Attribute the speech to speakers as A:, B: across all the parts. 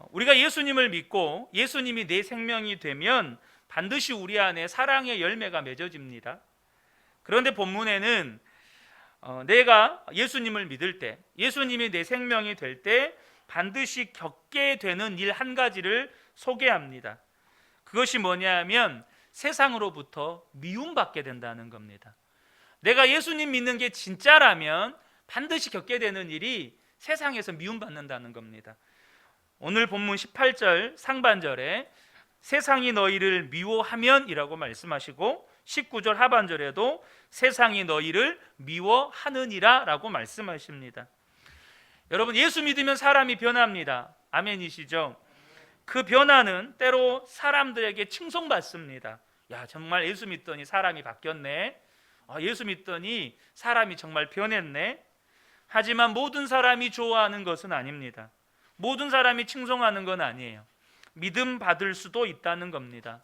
A: 우리가 예수님을 믿고 예수님이 내 생명이 되면 반드시 우리 안에 사랑의 열매가 맺어집니다. 그런데 본문에는 내가 예수님을 믿을 때, 예수님이 내 생명이 될 때 반드시 겪게 되는 일 한 가지를 소개합니다. 그것이 뭐냐 하면 세상으로부터 미움받게 된다는 겁니다. 내가 예수님 믿는 게 진짜라면 반드시 겪게 되는 일이 세상에서 미움받는다는 겁니다. 오늘 본문 18절 상반절에 세상이 너희를 미워하면 이라고 말씀하시고 19절 하반절에도 세상이 너희를 미워하느니라 라고 말씀하십니다. 여러분, 예수 믿으면 사람이 변합니다. 아멘이시죠? 그 변화는 때로 사람들에게 칭송받습니다. 야, 정말 예수 믿더니 사람이 바뀌었네. 예수 믿더니 사람이 정말 변했네. 하지만 모든 사람이 좋아하는 것은 아닙니다. 모든 사람이 칭송하는 건 아니에요. 믿음 받을 수도 있다는 겁니다.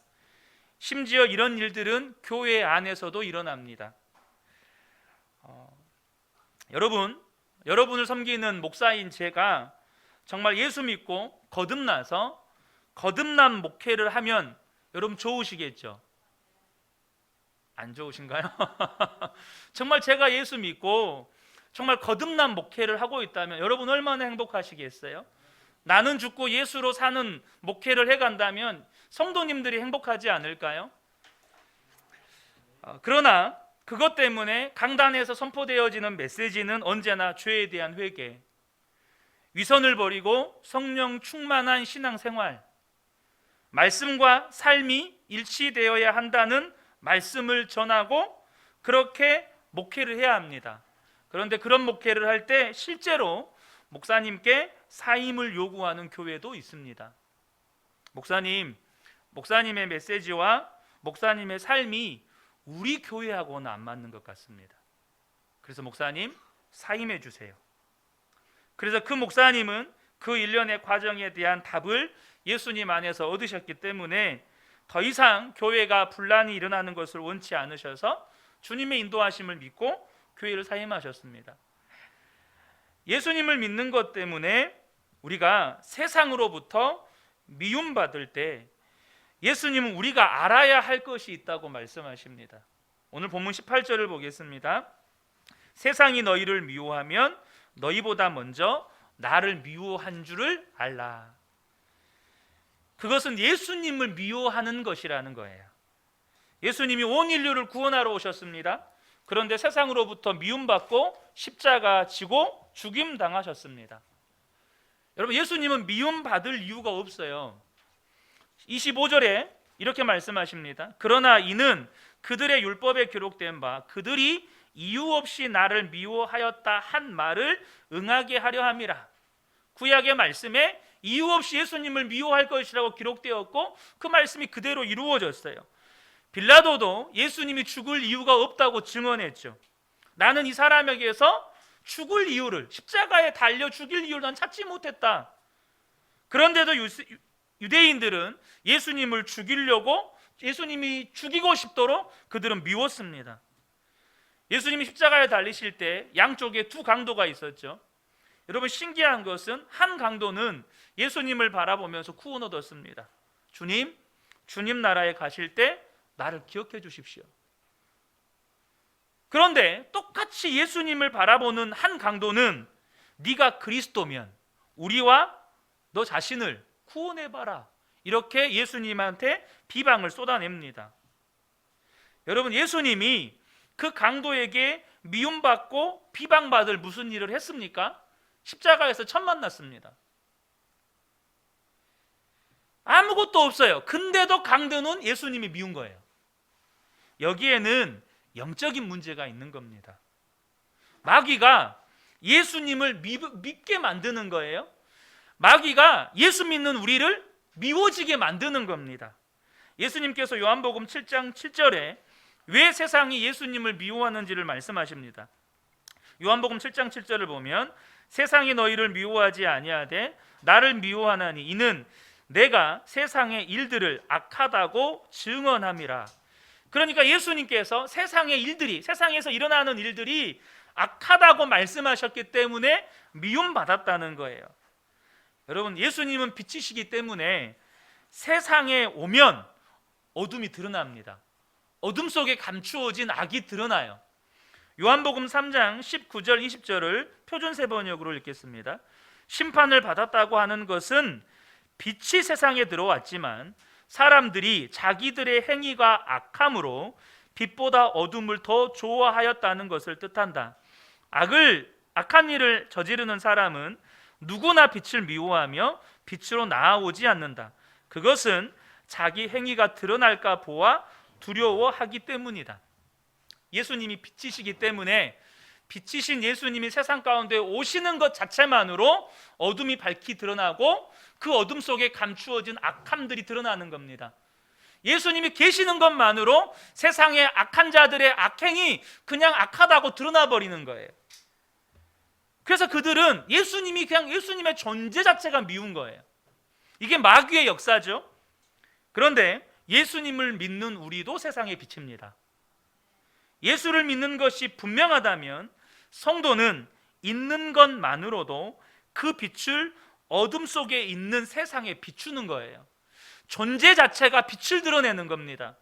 A: 심지어 이런 일들은 교회 안에서도 일어납니다. 여러분을 섬기는 목사인 제가 정말 예수 믿고 거듭나서 거듭난 목회를 하면 여러분 좋으시겠죠? 안 좋으신가요? 정말 제가 예수 믿고 정말 거듭난 목회를 하고 있다면 여러분 얼마나 행복하시겠어요? 나는 죽고 예수로 사는 목회를 해간다면 성도님들이 행복하지 않을까요? 그러나 그것 때문에 강단에서 선포되어지는 메시지는 언제나 죄에 대한 회개, 위선을 버리고 성령 충만한 신앙생활, 말씀과 삶이 일치되어야 한다는 말씀을 전하고 그렇게 목회를 해야 합니다. 그런데 그런 목회를 할 때 실제로 목사님께 사임을 요구하는 교회도 있습니다. 목사님의 메시지와 목사님의 삶이 우리 교회하고는 안 맞는 것 같습니다. 그래서 목사님 사임해 주세요. 그래서 그 목사님은 그 일련의 과정에 대한 답을 예수님 안에서 얻으셨기 때문에 더 이상 교회가 분란이 일어나는 것을 원치 않으셔서 주님의 인도하심을 믿고 교회를 사임하셨습니다. 예수님을 믿는 것 때문에 우리가 세상으로부터 미움받을 때 예수님은 우리가 알아야 할 것이 있다고 말씀하십니다. 오늘 본문 18절을 보겠습니다. 세상이 너희를 미워하면 너희보다 먼저 나를 미워한 줄을 알라. 그것은 예수님을 미워하는 것이라는 거예요. 예수님이 온 인류를 구원하러 오셨습니다. 그런데 세상으로부터 미움받고 십자가 지고 죽임 당하셨습니다. 여러분, 예수님은 미움받을 이유가 없어요. 25절에 이렇게 말씀하십니다. 그러나 이는 그들의 율법에 기록된 바 그들이 이유 없이 나를 미워하였다 한 말을 응하게 하려 함이라. 구약의 말씀에 이유 없이 예수님을 미워할 것이라고 기록되었고 그 말씀이 그대로 이루어졌어요. 빌라도도 예수님이 죽을 이유가 없다고 증언했죠. 나는 이 사람에게서 죽을 이유를, 십자가에 달려 죽일 이유를 난 찾지 못했다. 그런데도 유대인들은 예수님을 죽이려고, 예수님이 죽이고 싶도록 그들은 미웠습니다. 예수님이 십자가에 달리실 때 양쪽에 두 강도가 있었죠. 여러분, 신기한 것은 한 강도는 예수님을 바라보면서 구원 얻었습니다. 주님 나라에 가실 때 나를 기억해 주십시오. 그런데 똑같이 예수님을 바라보는 한 강도는 네가 그리스도면 우리와 너 자신을 구원해봐라, 이렇게 예수님한테 비방을 쏟아냅니다. 여러분, 예수님이 그 강도에게 미움받고 비방받을 무슨 일을 했습니까? 십자가에서 첫 만났습니다. 아무것도 없어요. 근데도 강도는 예수님이 미운 거예요. 여기에는 영적인 문제가 있는 겁니다. 마귀가 예수님을 믿게 만드는 거예요. 마귀가 예수 믿는 우리를 미워지게 만드는 겁니다. 예수님께서 요한복음 7장 7절에 왜 세상이 예수님을 미워하는지를 말씀하십니다. 요한복음 7장 7절을 보면 세상이 너희를 미워하지 아니하되 나를 미워하나니 이는 내가 세상의 일들을 악하다고 증언함이라. 그러니까 예수님께서 세상의 일들이, 세상에서 일어나는 일들이 악하다고 말씀하셨기 때문에 미움받았다는 거예요. 여러분, 예수님은 빛이시기 때문에 세상에 오면 어둠이 드러납니다. 어둠 속에 감추어진 악이 드러나요. 요한복음 3장 19절 20절을 표준세 번역으로 읽겠습니다. 심판을 받았다고 하는 것은 빛이 세상에 들어왔지만 사람들이 자기들의 행위가 악함으로 빛보다 어둠을 더 좋아하였다는 것을 뜻한다. 악한 일을 저지르는 사람은 누구나 빛을 미워하며 빛으로 나아오지 않는다. 그것은 자기 행위가 드러날까 보아 두려워하기 때문이다. 예수님이 빛이시기 때문에 빛이신 예수님이 세상 가운데 오시는 것 자체만으로 어둠이 밝히 드러나고 그 어둠 속에 감추어진 악함들이 드러나는 겁니다. 예수님이 계시는 것만으로 세상의 악한 자들의 악행이 그냥 악하다고 드러나 버리는 거예요. 그래서 그들은 예수님이 그냥 예수님의 존재 자체가 미운 거예요. 이게 마귀의 역사죠. 그런데 예수님을 믿는 우리도 세상의 빛입니다. 예수를 믿는 것이 분명하다면 성도는 있는 것만으로도 그 빛을 어둠 속에 있는 세상에 비추는 거예요. 존재 자체가 빛을 드러내는 겁니다.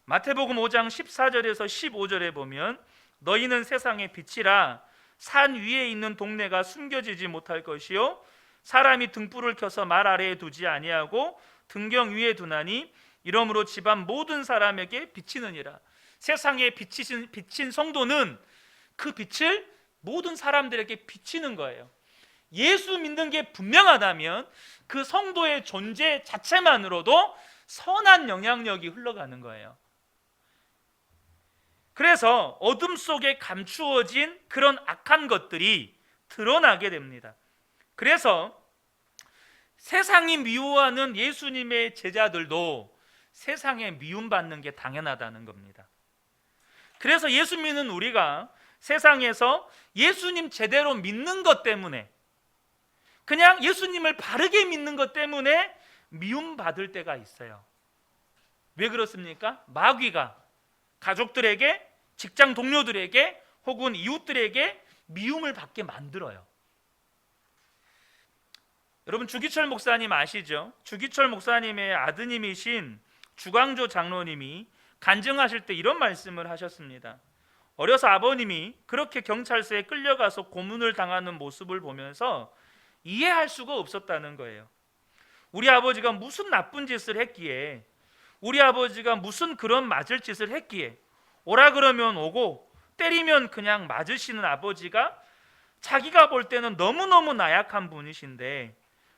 A: 마태복음 5장 14절에서 15절에 보면 너희는 세상의 빛이라 산 위에 있는 동네가 숨겨지지 못할 것이요 사람이 등불을 켜서 말 아래에 두지 아니하고 등경 위에 두나니 이러므로 집안 모든 사람에게 비치느니라. 세상에 비친 성도는 그 빛을 모든 사람들에게 비치는 거예요. 예수 믿는 게 분명하다면 그 성도의 존재 자체만으로도 선한 영향력이 흘러가는 거예요. 그래서 어둠 속에 감추어진 그런 악한 것들이 드러나게 됩니다. 그래서 세상이 미워하는 예수님의 제자들도 세상에 미움받는 게 당연하다는 겁니다. 그래서 예수 믿는 우리가 세상에서 예수님 제대로 믿는 것 때문에, 그냥 예수님을 바르게 믿는 것 때문에 미움받을 때가 있어요. 왜 그렇습니까? 마귀가 가족들에게, 직장 동료들에게 혹은 이웃들에게 미움을 받게 만들어요. 여러분, 주기철 목사님 아시죠? 주기철 목사님의 아드님이신 주광조 장로님이 간증하실 때 이런 말씀을 하셨습니다. 어려서 아버님이 그렇게 경찰서에 끌려가서 고문을 당하는 모습을 보면서 이해할 수가 없었다는 거예요. 우리 아버지가 무슨 나쁜 짓을 했기에, 우리 아버지가 무슨 그런 맞을 짓을 했기에 오라 그러면 오고 때리면 그냥 맞으시는 아버지가 자기가 볼 때는 너무너무 나약한 분이신데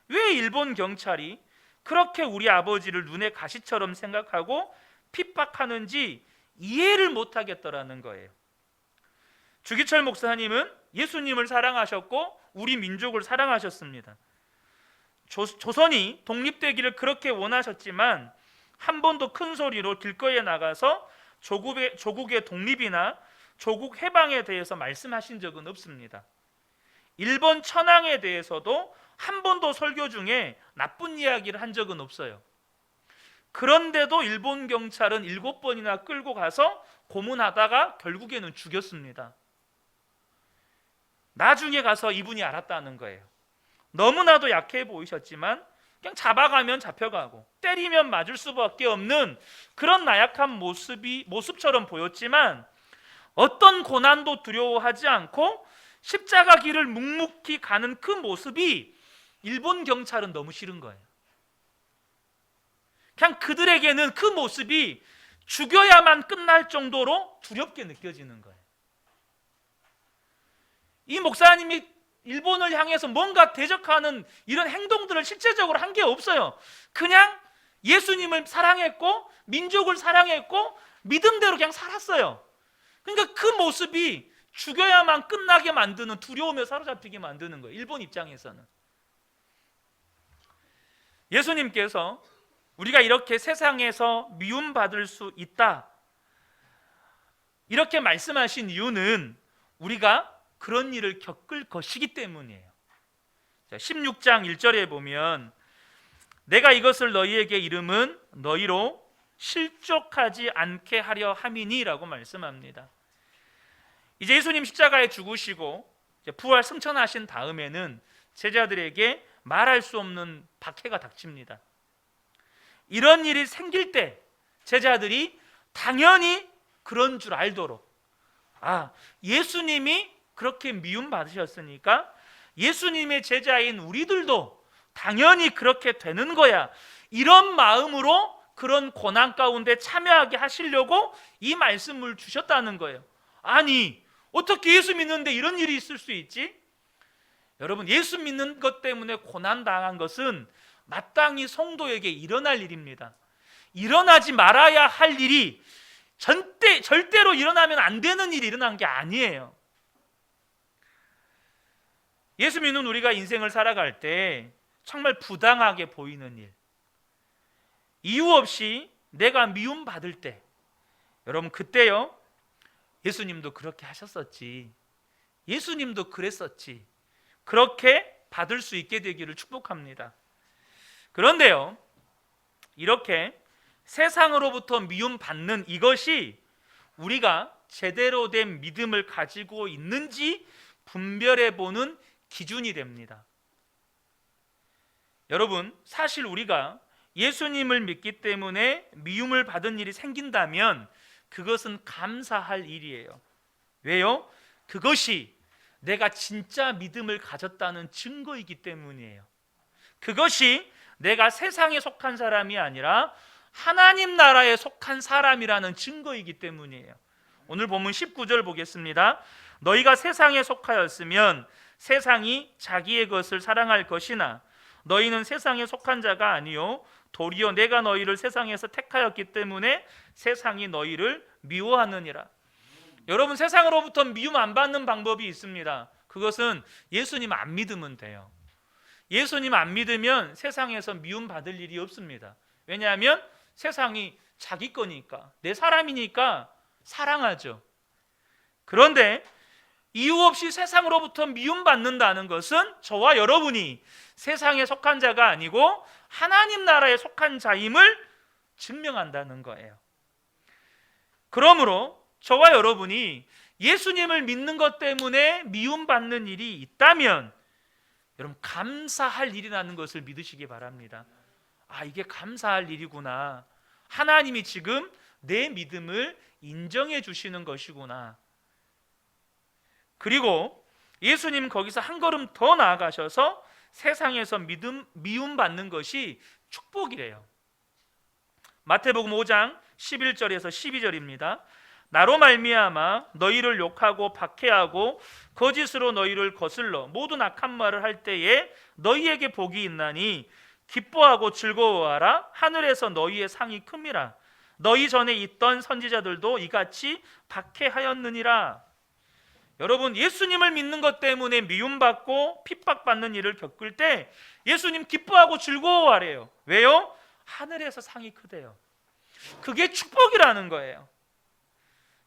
A: 왜 일본 경찰이 그렇게 우리 아버지를 눈의 가시처럼 생각하고 핍박하는지 이해를 못하겠더라는 거예요. 주기철 목사님은 예수님을 사랑하셨고 우리 민족을 사랑하셨습니다. 조선이 독립되기를 그렇게 원하셨지만 한 번도 큰 소리로 길거리에 나가서 조국의 독립이나 조국 해방에 대해서 말씀하신 적은 없습니다. 일본 천황에 대해서도 한 번도 설교 중에 나쁜 이야기를 한 적은 없어요. 그런데도 일본 경찰은 7번이나 끌고 가서 고문하다가 결국에는 죽였습니다. 나중에 가서 이분이 알았다는 거예요. 너무나도 약해 보이셨지만 그냥 잡아가면 잡혀가고 때리면 맞을 수밖에 없는 그런 나약한 모습처럼 보였지만 어떤 고난도 두려워하지 않고 십자가 길을 묵묵히 가는 그 모습이 일본 경찰은 너무 싫은 거예요. 그냥 그들에게는 그 모습이 죽여야만 끝날 정도로 두렵게 느껴지는 거예요. 이 목사님이 일본을 향해서 뭔가 대적하는 이런 행동들을 실제적으로 한 게 없어요. 그냥 예수님을 사랑했고 민족을 사랑했고 믿음대로 그냥 살았어요. 그러니까 그 모습이 죽여야만 끝나게 만드는, 두려움에 사로잡히게 만드는 거예요. 일본 입장에서는. 예수님께서 우리가 이렇게 세상에서 미움받을 수 있다 이렇게 말씀하신 이유는 우리가 그런 일을 겪을 것이기 때문이에요. 16장 1절에 보면 내가 이것을 너희에게 이름은 너희로 실족하지 않게 하려 함이니 라고 말씀합니다. 이제 예수님 십자가에 죽으시고 부활 승천하신 다음에는 제자들에게 말할 수 없는 박해가 닥칩니다. 이런 일이 생길 때 제자들이 당연히 그런 줄 알도록, 예수님이 그렇게 미움 받으셨으니까 예수님의 제자인 우리들도 당연히 그렇게 되는 거야, 이런 마음으로 그런 고난 가운데 참여하게 하시려고 이 말씀을 주셨다는 거예요. 아니, 어떻게 예수 믿는데 이런 일이 있을 수 있지? 여러분, 예수 믿는 것 때문에 고난 당한 것은 마땅히 성도에게 일어날 일입니다. 일어나지 말아야 할 일이 절대로 일어나면 안 되는 일이 일어난 게 아니에요. 예수 믿는 우리가 인생을 살아갈 때 정말 부당하게 보이는 일, 이유 없이 내가 미움받을 때, 여러분 그때요, 예수님도 그렇게 하셨었지, 예수님도 그랬었지, 그렇게 받을 수 있게 되기를 축복합니다. 그런데요, 이렇게 세상으로부터 미움받는 이것이 우리가 제대로 된 믿음을 가지고 있는지 분별해 보는 기준이 됩니다. 여러분, 사실 우리가 예수님을 믿기 때문에 미움을 받은 일이 생긴다면 그것은 감사할 일이에요. 왜요? 그것이 내가 진짜 믿음을 가졌다는 증거이기 때문이에요. 그것이 내가 세상에 속한 사람이 아니라 하나님 나라에 속한 사람이라는 증거이기 때문이에요. 오늘 본문 19절 보겠습니다. 너희가 세상에 속하였으면 세상이 자기의 것을 사랑할 것이나 너희는 세상에 속한 자가 아니요 도리어 내가 너희를 세상에서 택하였기 때문에 세상이 너희를 미워하느니라. 여러분, 세상으로부터 미움 안 받는 방법이 있습니다. 그것은 예수님 안 믿으면 돼요. 예수님 안 믿으면 세상에서 미움 받을 일이 없습니다. 왜냐하면 세상이 자기 거니까, 내 사람이니까 사랑하죠. 그런데 이유 없이 세상으로부터 미움받는다는 것은 저와 여러분이 세상에 속한 자가 아니고 하나님 나라에 속한 자임을 증명한다는 거예요. 그러므로 저와 여러분이 예수님을 믿는 것 때문에 미움받는 일이 있다면 여러분, 감사할 일이라는 것을 믿으시기 바랍니다. 이게 감사할 일이구나, 하나님이 지금 내 믿음을 인정해 주시는 것이구나. 그리고 예수님 거기서 한 걸음 더 나아가셔서 세상에서 미움받는 것이 축복이래요. 마태복음 5장 11절에서 12절입니다. 나로 말미암아 너희를 욕하고 박해하고 거짓으로 너희를 거슬러 모든 악한 말을 할 때에 너희에게 복이 있나니 기뻐하고 즐거워하라. 하늘에서 너희의 상이 큼이라. 너희 전에 있던 선지자들도 이같이 박해하였느니라. 여러분, 예수님을 믿는 것 때문에 미움받고 핍박받는 일을 겪을 때 예수님 기뻐하고 즐거워하래요. 왜요? 하늘에서 상이 크대요. 그게 축복이라는 거예요.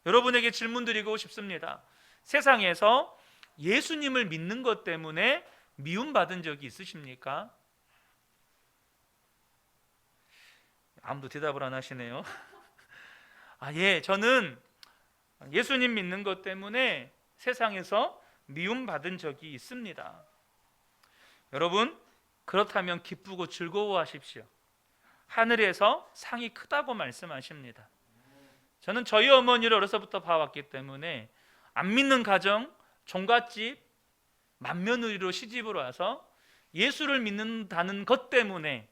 A: 여러분에게 질문 드리고 싶습니다. 세상에서 예수님을 믿는 것 때문에 미움받은 적이 있으십니까? 아무도 대답을 안 하시네요. 저는 예수님 믿는 것 때문에 세상에서 미움받은 적이 있습니다. 여러분, 그렇다면 기쁘고 즐거워하십시오. 하늘에서 상이 크다고 말씀하십니다. 저는 저희 어머니를 어려서부터 봐왔기 때문에 안 믿는 가정, 종갓집, 맏며느리로 시집을 와서 예수를 믿는다는 것 때문에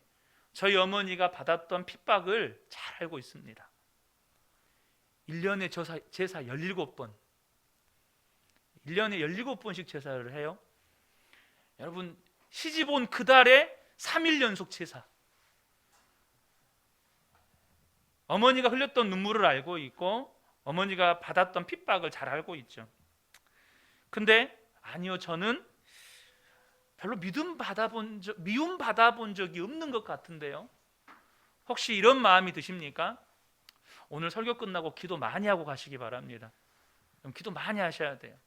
A: 저희 어머니가 받았던 핍박을 잘 알고 있습니다. 1년에 제사 17번, 1년에 17번씩 제사를 해요. 여러분, 시집 온 그 달에 3일 연속 제사. 어머니가 흘렸던 눈물을 알고 있고 어머니가 받았던 핍박을 잘 알고 있죠. 근데 아니요, 저는 별로 미움 받아본 적이 없는 것 같은데요. 혹시 이런 마음이 드십니까? 오늘 설교 끝나고 기도 많이 하고 가시기 바랍니다. 기도 많이 하셔야 돼요.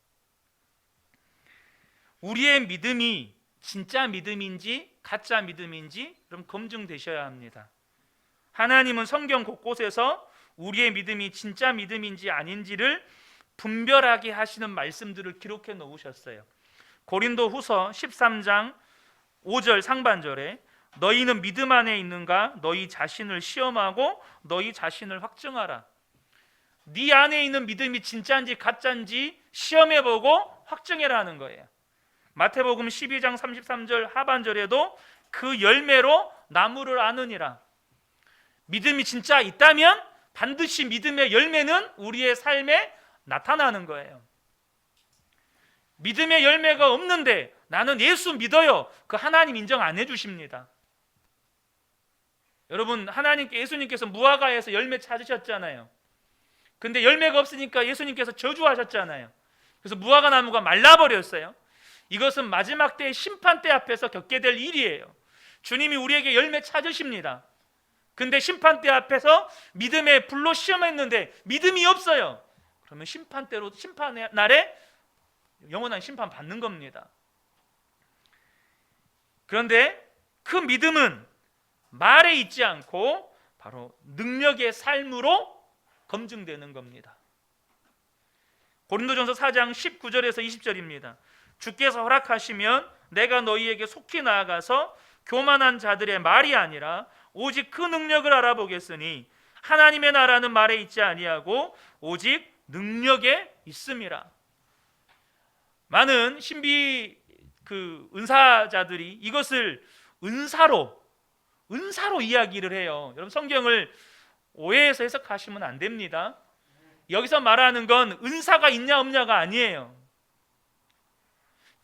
A: 우리의 믿음이 진짜 믿음인지 가짜 믿음인지 그럼 검증되셔야 합니다. 하나님은 성경 곳곳에서 우리의 믿음이 진짜 믿음인지 아닌지를 분별하게 하시는 말씀들을 기록해 놓으셨어요. 고린도 후서 13장 5절 상반절에 너희는 믿음 안에 있는가? 너희 자신을 시험하고 너희 자신을 확증하라. 네 안에 있는 믿음이 진짜인지 가짜인지 시험해보고 확증해라는 거예요. 마태복음 12장 33절 하반절에도 그 열매로 나무를 아느니라. 믿음이 진짜 있다면 반드시 믿음의 열매는 우리의 삶에 나타나는 거예요. 믿음의 열매가 없는데 나는 예수 믿어요. 그 하나님 인정 안 해주십니다. 여러분, 하나님께 예수님께서 무화과에서 열매 찾으셨잖아요. 근데 열매가 없으니까 예수님께서 저주하셨잖아요. 그래서 무화과 나무가 말라버렸어요. 이것은 마지막 때의 심판대 앞에서 겪게 될 일이에요. 주님이 우리에게 열매 찾으십니다. 근데 심판대 앞에서 믿음의 불로 시험했는데 믿음이 없어요. 그러면 심판대로, 심판의 날에 영원한 심판 받는 겁니다. 그런데 그 믿음은 말에 있지 않고 바로 능력의 삶으로 검증되는 겁니다. 고린도전서 4장 19절에서 20절입니다. 주께서 허락하시면 내가 너희에게 속히 나아가서 교만한 자들의 말이 아니라 오직 그 능력을 알아보겠으니 하나님의 나라는 말에 있지 아니하고 오직 능력에 있음이라. 많은 신비 은사자들이 이것을 은사로 이야기를 해요. 여러분, 성경을 오해해서 해석하시면 안 됩니다. 여기서 말하는 건 은사가 있냐 없냐가 아니에요.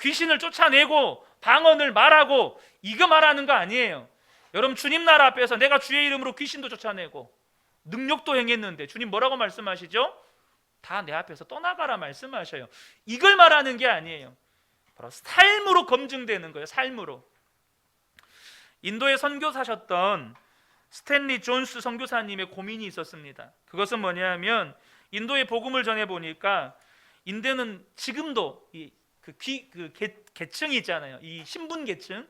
A: 귀신을 쫓아내고 방언을 말하고 이거 말하는 거 아니에요. 여러분, 주님 나라 앞에서 내가 주의 이름으로 귀신도 쫓아내고 능력도 행했는데 주님 뭐라고 말씀하시죠? 다 내 앞에서 떠나가라 말씀하셔요. 이걸 말하는 게 아니에요. 바로 삶으로 검증되는 거예요. 삶으로. 인도에 선교사셨던 스탠리 존스 선교사님의 고민이 있었습니다. 그것은 뭐냐면 인도에 복음을 전해 보니까 인도는 지금도 계층이 있잖아요. 이 신분 계층,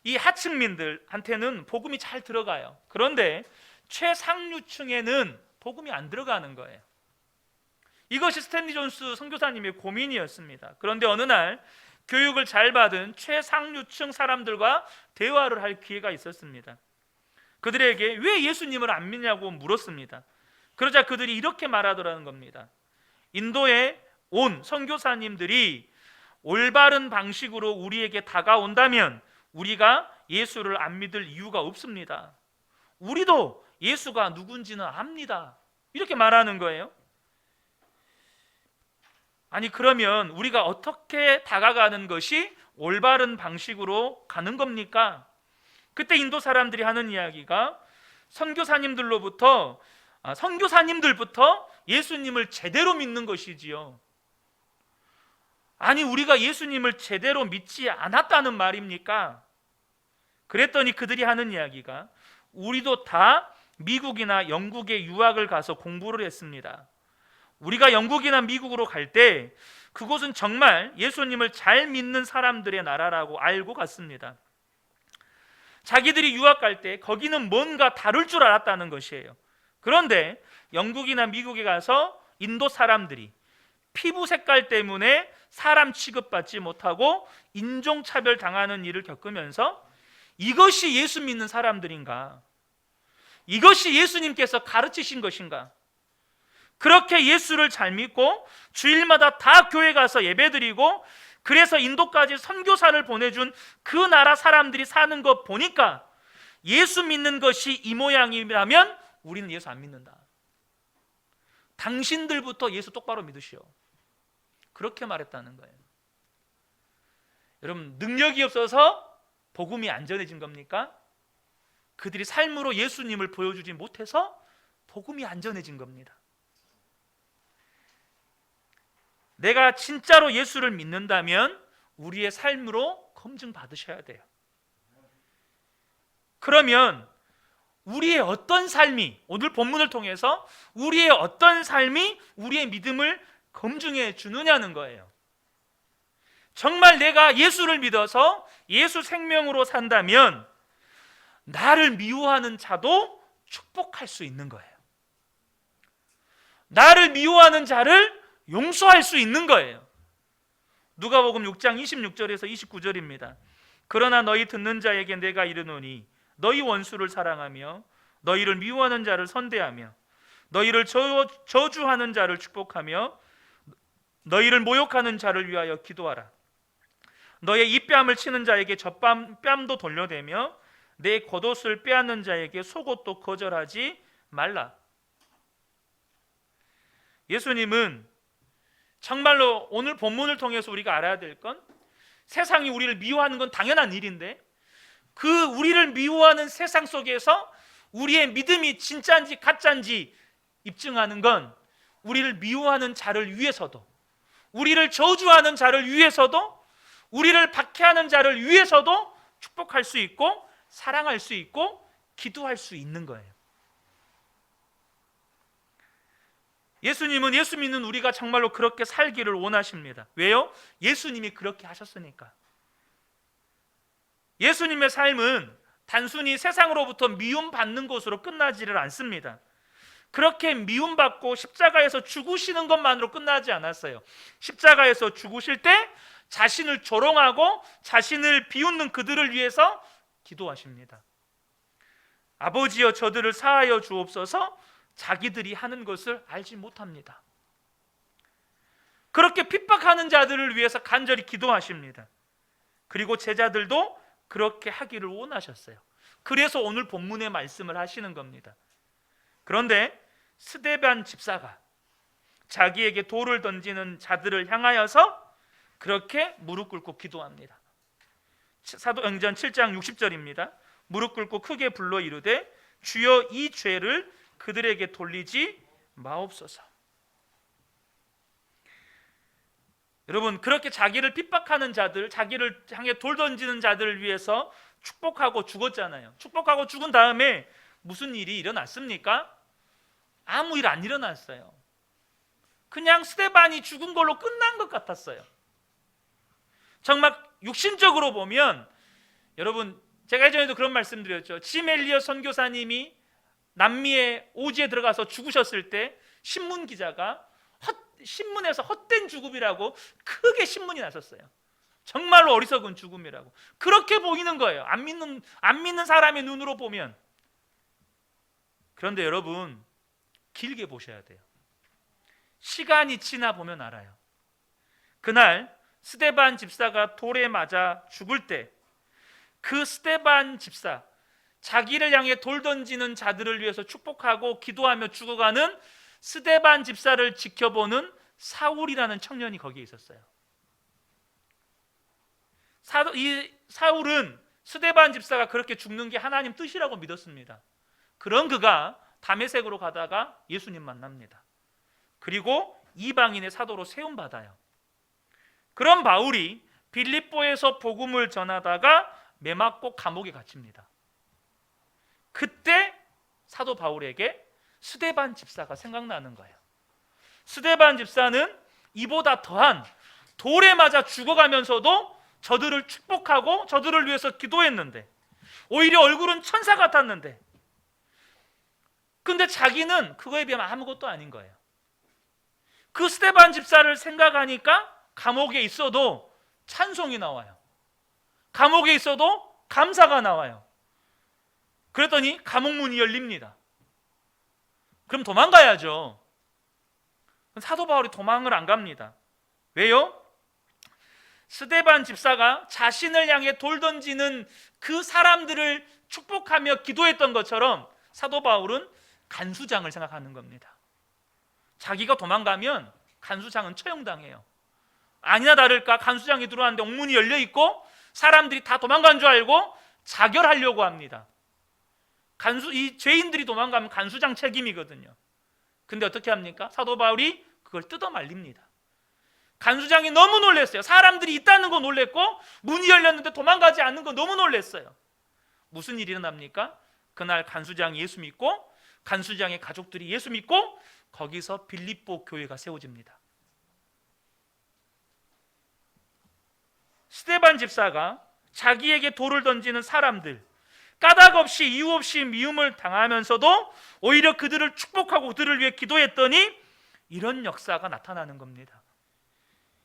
A: 이 하층민들한테는 복음이 잘 들어가요. 그런데 최상류층에는 복음이 안 들어가는 거예요. 이것이 스탠리 존스 선교사님의 고민이었습니다. 그런데 어느 날 교육을 잘 받은 최상류층 사람들과 대화를 할 기회가 있었습니다. 그들에게 왜 예수님을 안 믿냐고 물었습니다. 그러자 그들이 이렇게 말하더라는 겁니다. 인도에 온 선교사님들이 올바른 방식으로 우리에게 다가온다면 우리가 예수를 안 믿을 이유가 없습니다. 우리도 예수가 누군지는 압니다. 이렇게 말하는 거예요. 아니, 그러면 우리가 어떻게 다가가는 것이 올바른 방식으로 가는 겁니까? 그때 인도 사람들이 하는 이야기가 선교사님들부터 예수님을 제대로 믿는 것이지요. 아니, 우리가 예수님을 제대로 믿지 않았다는 말입니까? 그랬더니 그들이 하는 이야기가 우리도 다 미국이나 영국에 유학을 가서 공부를 했습니다. 우리가 영국이나 미국으로 갈 때 그곳은 정말 예수님을 잘 믿는 사람들의 나라라고 알고 갔습니다. 자기들이 유학 갈 때 거기는 뭔가 다를 줄 알았다는 것이에요. 그런데 영국이나 미국에 가서 인도 사람들이 피부 색깔 때문에 사람 취급받지 못하고 인종차별 당하는 일을 겪으면서 이것이 예수 믿는 사람들인가? 이것이 예수님께서 가르치신 것인가? 그렇게 예수를 잘 믿고 주일마다 다 교회 가서 예배드리고 그래서 인도까지 선교사를 보내준 그 나라 사람들이 사는 것 보니까 예수 믿는 것이 이 모양이라면 우리는 예수 안 믿는다. 당신들부터 예수 똑바로 믿으시오. 그렇게 말했다는 거예요. 여러분, 능력이 없어서 복음이 안 전해진 겁니까? 그들이 삶으로 예수님을 보여주지 못해서 복음이 안 전해진 겁니다. 내가 진짜로 예수를 믿는다면 우리의 삶으로 검증 받으셔야 돼요. 그러면 우리의 어떤 삶이, 오늘 본문을 통해서 우리의 어떤 삶이 우리의 믿음을 검증해 주느냐는 거예요. 정말 내가 예수를 믿어서 예수 생명으로 산다면 나를 미워하는 자도 축복할 수 있는 거예요. 나를 미워하는 자를 용서할 수 있는 거예요. 누가복음 6장 26절에서 29절입니다. 그러나 너희 듣는 자에게 내가 이르노니 너희 원수를 사랑하며 너희를 미워하는 자를 선대하며 너희를 저주하는 자를 축복하며 너희를 모욕하는 자를 위하여 기도하라. 너의 입뺨을 치는 자에게 젖뺨도 돌려대며 내 겉옷을 빼앗는 자에게 속옷도 거절하지 말라. 예수님은 정말로 오늘 본문을 통해서 우리가 알아야 될 건, 세상이 우리를 미워하는 건 당연한 일인데 그 우리를 미워하는 세상 속에서 우리의 믿음이 진짜인지 가짜인지 입증하는 건 우리를 미워하는 자를 위해서도, 우리를 저주하는 자를 위해서도, 우리를 박해하는 자를 위해서도 축복할 수 있고 사랑할 수 있고 기도할 수 있는 거예요. 예수님은 예수 믿는 우리가 정말로 그렇게 살기를 원하십니다. 왜요? 예수님이 그렇게 하셨으니까. 예수님의 삶은 단순히 세상으로부터 미움받는 것으로 끝나지를 않습니다. 그렇게 미움받고 십자가에서 죽으시는 것만으로 끝나지 않았어요. 십자가에서 죽으실 때 자신을 조롱하고 자신을 비웃는 그들을 위해서 기도하십니다. 아버지여 저들을 사하여 주옵소서, 자기들이 하는 것을 알지 못합니다. 그렇게 핍박하는 자들을 위해서 간절히 기도하십니다. 그리고 제자들도 그렇게 하기를 원하셨어요. 그래서 오늘 본문의 말씀을 하시는 겁니다. 그런데 스데반 집사가 자기에게 돌을 던지는 자들을 향하여서 그렇게 무릎 꿇고 기도합니다. 사도행전 7장 60절입니다. 무릎 꿇고 크게 불러 이르되 주여 이 죄를 그들에게 돌리지 마옵소서. 여러분, 그렇게 자기를 핍박하는 자들, 자기를 향해 돌 던지는 자들을 위해서 축복하고 죽었잖아요. 축복하고 죽은 다음에 무슨 일이 일어났습니까? 아무 일 안 일어났어요. 그냥 스데반이 죽은 걸로 끝난 것 같았어요. 정말 육신적으로 보면, 여러분 제가 예전에도 그런 말씀 드렸죠. 짐 엘리엇 선교사님이 남미의 오지에 들어가서 죽으셨을 때 신문 기자가 신문에서 헛된 죽음이라고 크게 신문이 났었어요. 정말로 어리석은 죽음이라고. 그렇게 보이는 거예요. 안 믿는 사람의 눈으로 보면. 그런데 여러분, 길게 보셔야 돼요. 시간이 지나 보면 알아요. 그날 스데반 집사가 돌에 맞아 죽을 때 그 스데반 집사, 자기를 향해 돌 던지는 자들을 위해서 축복하고 기도하며 죽어가는 스데반 집사를 지켜보는 사울이라는 청년이 거기에 있었어요. 이 사울은 스데반 집사가 그렇게 죽는 게 하나님 뜻이라고 믿었습니다. 그런 그가 다메섹으로 가다가 예수님 만납니다. 그리고 이방인의 사도로 세움받아요. 그런 바울이 빌립보에서 복음을 전하다가 매 맞고 감옥에 갇힙니다. 그때 사도 바울에게 스데반 집사가 생각나는 거예요. 스데반 집사는 이보다 더한, 돌에 맞아 죽어가면서도 저들을 축복하고 저들을 위해서 기도했는데, 오히려 얼굴은 천사 같았는데, 근데 자기는 그거에 비하면 아무것도 아닌 거예요. 그 스데반 집사를 생각하니까 감옥에 있어도 찬송이 나와요. 감옥에 있어도 감사가 나와요. 그랬더니 감옥 문이 열립니다. 그럼 도망가야죠. 사도 바울이 도망을 안 갑니다. 왜요? 스데반 집사가 자신을 향해 돌 던지는 그 사람들을 축복하며 기도했던 것처럼 사도 바울은 간수장을 생각하는 겁니다. 자기가 도망가면 간수장은 처형당해요. 아니나 다를까 간수장이 들어왔는데 옥문이 열려있고 사람들이 다 도망간 줄 알고 자결하려고 합니다. 이 죄인들이 도망가면 간수장 책임이거든요. 근데 어떻게 합니까? 사도 바울이 그걸 뜯어 말립니다. 간수장이 너무 놀랐어요. 사람들이 있다는 거 놀랬고 문이 열렸는데 도망가지 않는 거 너무 놀랐어요. 무슨 일이 일어납니까? 그날 간수장이 예수 믿고 간수장의 가족들이 예수 믿고 거기서 빌립보 교회가 세워집니다. 스데반 집사가 자기에게 돌을 던지는 사람들, 까닭 없이 이유 없이 미움을 당하면서도 오히려 그들을 축복하고 그들을 위해 기도했더니 이런 역사가 나타나는 겁니다.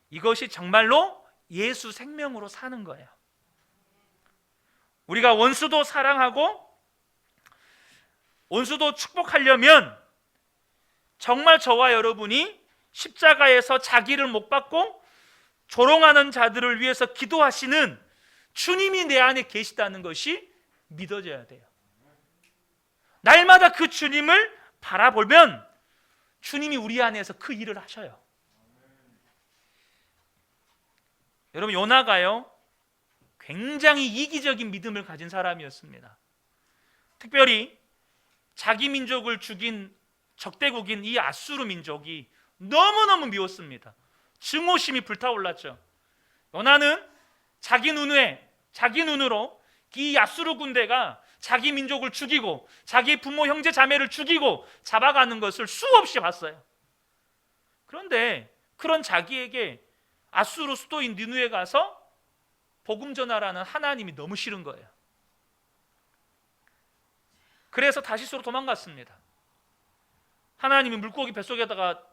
A: 이것이 정말로 예수 생명으로 사는 거예요. 우리가 원수도 사랑하고 원수도 축복하려면 정말 저와 여러분이 십자가에서 자기를 못 받고 조롱하는 자들을 위해서 기도하시는 주님이 내 안에 계시다는 것이 믿어져야 돼요. 날마다 그 주님을 바라보면 주님이 우리 안에서 그 일을 하셔요. 여러분, 요나가요 굉장히 이기적인 믿음을 가진 사람이었습니다. 특별히 자기 민족을 죽인 적대국인 이 아수르 민족이 너무너무 미웠습니다. 증오심이 불타올랐죠. 요나는 자기 눈으로 이 아수르 군대가 자기 민족을 죽이고 자기 부모 형제 자매를 죽이고 잡아가는 것을 수없이 봤어요. 그런데 그런 자기에게 아수르 수도인 니느웨에 가서 복음 전하라는 하나님이 너무 싫은 거예요. 그래서 다시스로 도망갔습니다. 하나님이 물고기 뱃속에다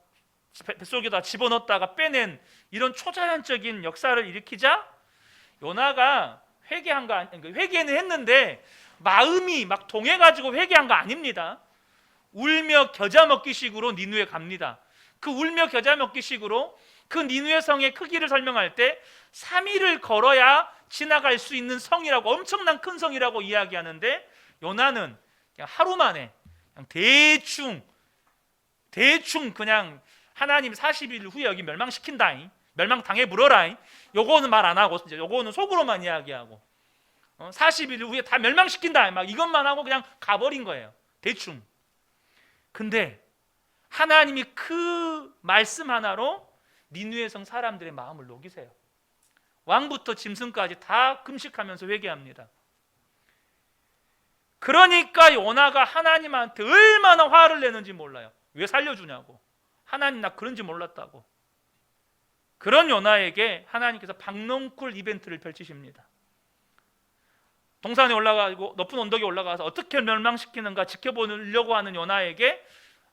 A: 집어넣었다가 빼낸 이런 초자연적인 역사를 일으키자 요나가 회개는 했는데 마음이 막 동해가지고 회개한 거 아닙니다. 울며 겨자 먹기식으로 니느웨 갑니다. 그 울며 겨자 먹기식으로 그 니느웨 성의 크기를 설명할 때 3일을 걸어야 지나갈 수 있는 성이라고, 엄청난 큰 성이라고 이야기하는데 요나는 그냥 하루 만에 그냥 대충 그냥 하나님 40일 후에 여기 멸망시킨다잉, 멸망당해 물어라잉, 요거는 말 안 하고 요거는 속으로만 이야기하고 40일 후에 다 멸망시킨다 막 이것만 하고 그냥 가버린 거예요. 대충. 근데 하나님이 그 말씀 하나로 니느웨 성 사람들의 마음을 녹이세요. 왕부터 짐승까지 다 금식하면서 회개합니다. 그러니까 요나가 하나님한테 얼마나 화를 내는지 몰라요. 왜 살려주냐고. 하나님 나 그런지 몰랐다고. 그런 요나에게 하나님께서 박넝쿨 이벤트를 펼치십니다. 동산에 올라가고 높은 언덕에 올라가서 어떻게 멸망시키는가 지켜보려고 하는 요나에게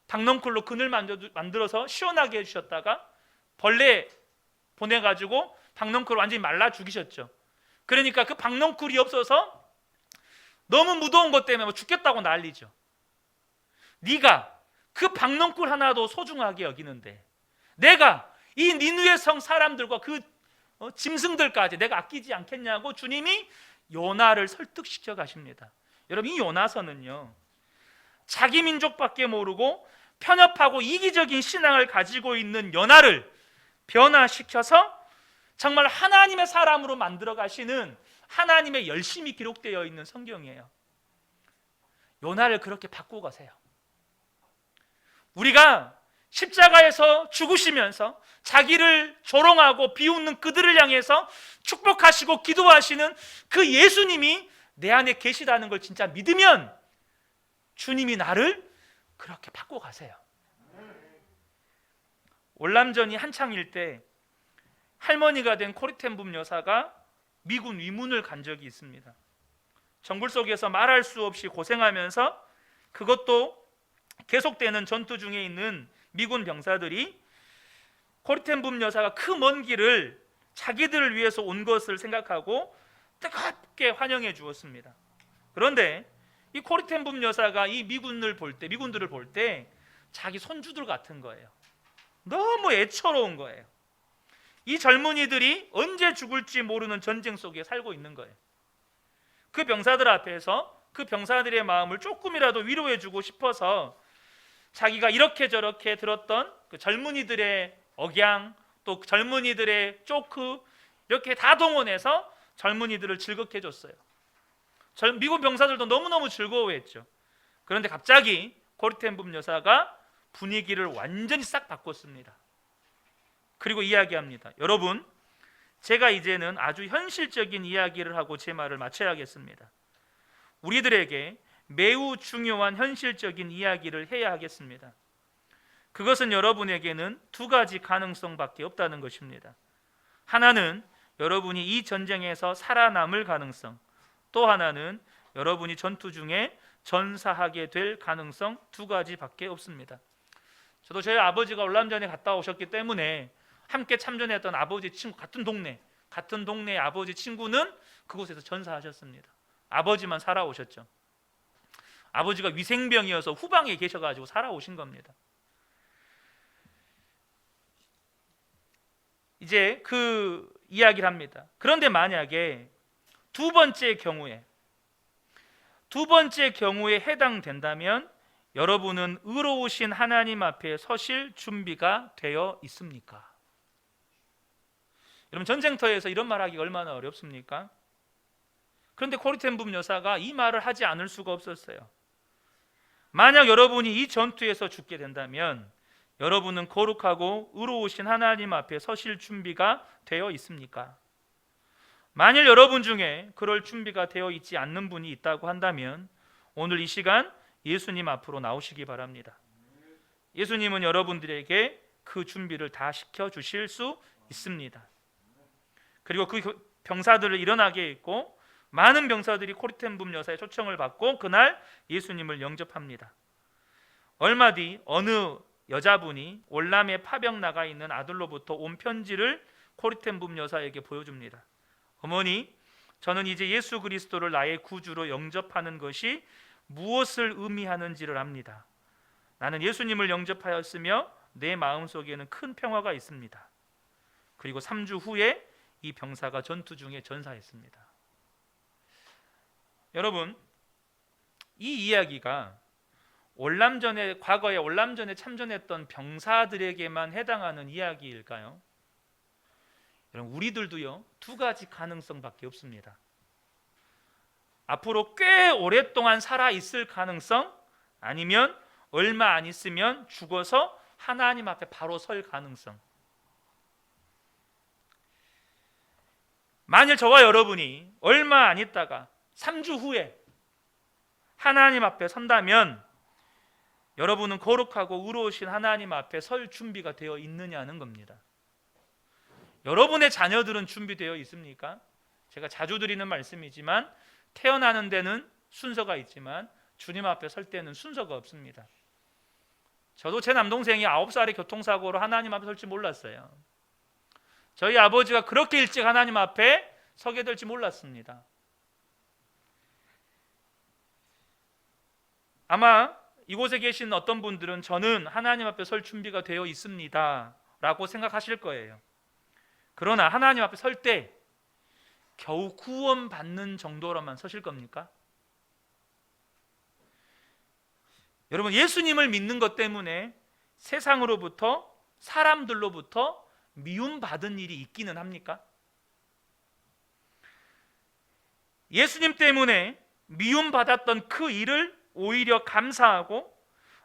A: 박넝쿨로 그늘 만들어서 시원하게 해주셨다가 벌레 보내가지고 박넝쿨을 완전히 말라 죽이셨죠. 그러니까 그 박넝쿨이 없어서 너무 무더운 것 때문에 죽겠다고 난리죠. 네가 그 박넝쿨 하나도 소중하게 여기는데 내가 이 니느웨 성 사람들과 그 짐승들까지 내가 아끼지 않겠냐고 주님이 요나를 설득시켜 가십니다. 여러분, 이 요나서는요 자기 민족밖에 모르고 편협하고 이기적인 신앙을 가지고 있는 요나를 변화시켜서 정말 하나님의 사람으로 만들어 가시는 하나님의 열심이 기록되어 있는 성경이에요. 요나를 그렇게 바꾸고 가세요. 우리가 십자가에서 죽으시면서 자기를 조롱하고 비웃는 그들을 향해서 축복하시고 기도하시는 그 예수님이 내 안에 계시다는 걸 진짜 믿으면 주님이 나를 그렇게 바꿔 가세요. 월남전이 한창일 때 할머니가 된 코리텐붐 여사가 미군 위문을 간 적이 있습니다. 정글 속에서 말할 수 없이 고생하면서 그것도 계속되는 전투 중에 있는 미군 병사들이 코리텐붐 여사가 그 먼 길을 자기들을 위해서 온 것을 생각하고 뜨겁게 환영해 주었습니다. 그런데 이 코리텐붐 여사가 이 미군들을 볼 때 자기 손주들 같은 거예요. 너무 애처로운 거예요. 이 젊은이들이 언제 죽을지 모르는 전쟁 속에 살고 있는 거예요. 그 병사들 앞에서 그 병사들의 마음을 조금이라도 위로해 주고 싶어서 자기가 이렇게 저렇게 들었던 그 젊은이들의 억양, 또 젊은이들의 조크 이렇게 다 동원해서 젊은이들을 즐겁게 해줬어요. 미군 병사들도 너무너무 즐거워했죠. 그런데 갑자기 코리텐붐 여사가 분위기를 완전히 싹 바꿨습니다. 그리고 이야기합니다. 여러분, 제가 이제는 아주 현실적인 이야기를 하고 제 말을 마쳐야겠습니다. 우리들에게 매우 중요한 현실적인 이야기를 해야 하겠습니다. 그것은 여러분에게는 두 가지 가능성밖에 없다는 것입니다. 하나는 여러분이 이 전쟁에서 살아남을 가능성, 또 하나는 여러분이 전투 중에 전사하게 될 가능성, 두 가지밖에 없습니다. 저도 저희 아버지가 월남전에 갔다 오셨기 때문에 함께 참전했던 아버지 친구, 같은 동네 아버지 친구는 그곳에서 전사하셨습니다. 아버지만 살아오셨죠. 아버지가 위생병이어서 후방에 계셔가지고 살아오신 겁니다. 이제 그 이야기를 합니다. 그런데 만약에 두 번째 경우에 해당된다면 여러분은 의로우신 하나님 앞에 서실 준비가 되어 있습니까? 여러분, 전쟁터에서 이런 말하기가 얼마나 어렵습니까? 그런데 코리 텐 붐 여사가 이 말을 하지 않을 수가 없었어요. 만약 여러분이 이 전투에서 죽게 된다면 여러분은 거룩하고 의로우신 하나님 앞에 서실 준비가 되어 있습니까? 만일 여러분 중에 그럴 준비가 되어 있지 않는 분이 있다고 한다면 오늘 이 시간 예수님 앞으로 나오시기 바랍니다. 예수님은 여러분들에게 그 준비를 다 시켜주실 수 있습니다. 그리고 그 병사들을 일어나게 했고 많은 병사들이 코리 텐 붐 여사의 초청을 받고 그날 예수님을 영접합니다. 얼마 뒤 어느 여자분이 월남에 파병 나가 있는 아들로부터 온 편지를 코리 텐 붐 여사에게 보여줍니다. 어머니, 저는 이제 예수 그리스도를 나의 구주로 영접하는 것이 무엇을 의미하는지를 압니다. 나는 예수님을 영접하였으며 내 마음속에는 큰 평화가 있습니다. 그리고 3주 후에 이 병사가 전투 중에 전사했습니다. 여러분, 이 이야기가 과거에 월남전에 참전했던 병사들에게만 해당하는 이야기일까요? 여러분, 우리들도요, 두 가지 가능성밖에 없습니다. 앞으로 꽤 오랫동안 살아있을 가능성, 아니면 얼마 안 있으면 죽어서 하나님 앞에 바로 설 가능성. 만일 저와 여러분이 얼마 안 있다가 3주 후에 하나님 앞에 선다면 여러분은 거룩하고 의로우신 하나님 앞에 설 준비가 되어 있느냐는 겁니다. 여러분의 자녀들은 준비되어 있습니까? 제가 자주 드리는 말씀이지만 태어나는 데는 순서가 있지만 주님 앞에 설 때는 순서가 없습니다. 저도 제 남동생이 9살에 교통사고로 하나님 앞에 설지 몰랐어요. 저희 아버지가 그렇게 일찍 하나님 앞에 서게 될지 몰랐습니다. 아마 이곳에 계신 어떤 분들은 저는 하나님 앞에 설 준비가 되어 있습니다 라고 생각하실 거예요. 그러나 하나님 앞에 설 때 겨우 구원받는 정도로만 서실 겁니까? 여러분, 예수님을 믿는 것 때문에 세상으로부터, 사람들로부터 미움받은 일이 있기는 합니까? 예수님 때문에 미움받았던 그 일을 오히려 감사하고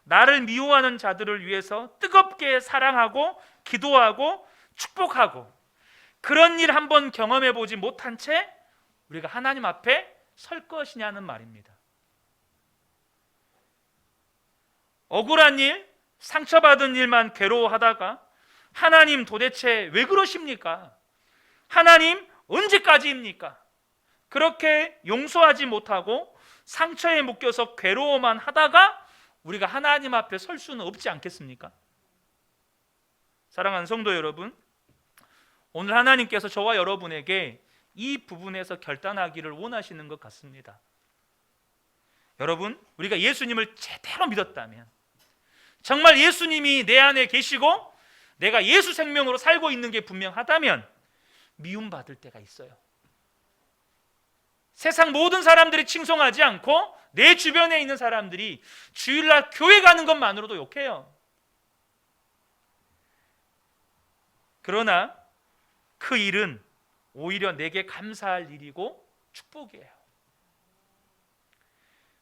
A: 나를 미워하는 자들을 위해서 뜨겁게 사랑하고 기도하고 축복하고 그런 일 한번 경험해 보지 못한 채 우리가 하나님 앞에 설 것이냐는 말입니다. 억울한 일, 상처받은 일만 괴로워하다가 하나님 도대체 왜 그러십니까? 하나님 언제까지입니까? 그렇게 용서하지 못하고 상처에 묶여서 괴로워만 하다가 우리가 하나님 앞에 설 수는 없지 않겠습니까? 사랑하는 성도 여러분, 오늘 하나님께서 저와 여러분에게 이 부분에서 결단하기를 원하시는 것 같습니다. 여러분, 우리가 예수님을 제대로 믿었다면, 정말 예수님이 내 안에 계시고 내가 예수 생명으로 살고 있는 게 분명하다면 미움받을 때가 있어요. 세상 모든 사람들이 칭송하지 않고 내 주변에 있는 사람들이 주일날 교회 가는 것만으로도 욕해요. 그러나 그 일은 오히려 내게 감사할 일이고 축복이에요.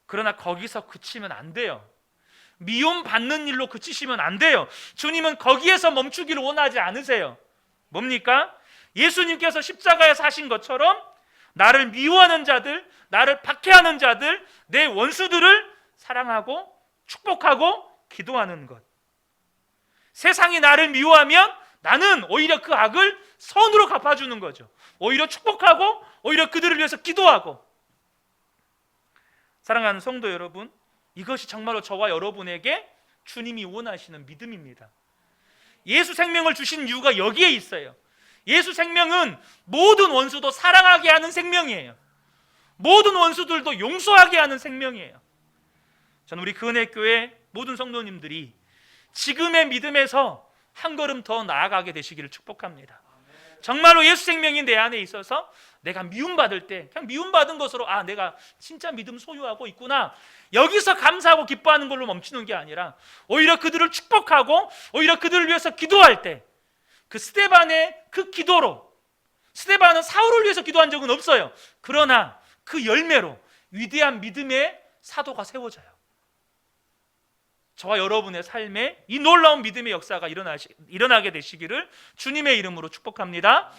A: 그러나 거기서 그치면 안 돼요. 미움받는 일로 그치시면 안 돼요. 주님은 거기에서 멈추기를 원하지 않으세요. 뭡니까? 예수님께서 십자가에서 하신 것처럼 나를 미워하는 자들, 나를 박해하는 자들, 내 원수들을 사랑하고 축복하고 기도하는 것. 세상이 나를 미워하면 나는 오히려 그 악을 선으로 갚아주는 거죠. 오히려 축복하고 오히려 그들을 위해서 기도하고. 사랑하는 성도 여러분, 이것이 정말로 저와 여러분에게 주님이 원하시는 믿음입니다. 예수 생명을 주신 이유가 여기에 있어요. 예수 생명은 모든 원수도 사랑하게 하는 생명이에요. 모든 원수들도 용서하게 하는 생명이에요. 저는 우리 그은혜교회 모든 성도님들이 지금의 믿음에서 한 걸음 더 나아가게 되시기를 축복합니다. 정말로 예수 생명이 내 안에 있어서 내가 미움받을 때 그냥 미움받은 것으로 내가 진짜 믿음 소유하고 있구나, 여기서 감사하고 기뻐하는 걸로 멈추는 게 아니라 오히려 그들을 축복하고 오히려 그들을 위해서 기도할 때 그 스데반의 그 기도로, 스데반은 사울을 위해서 기도한 적은 없어요. 그러나 그 열매로 위대한 믿음의 사도가 세워져요. 저와 여러분의 삶에 이 놀라운 믿음의 역사가 일어나게 되시기를 주님의 이름으로 축복합니다.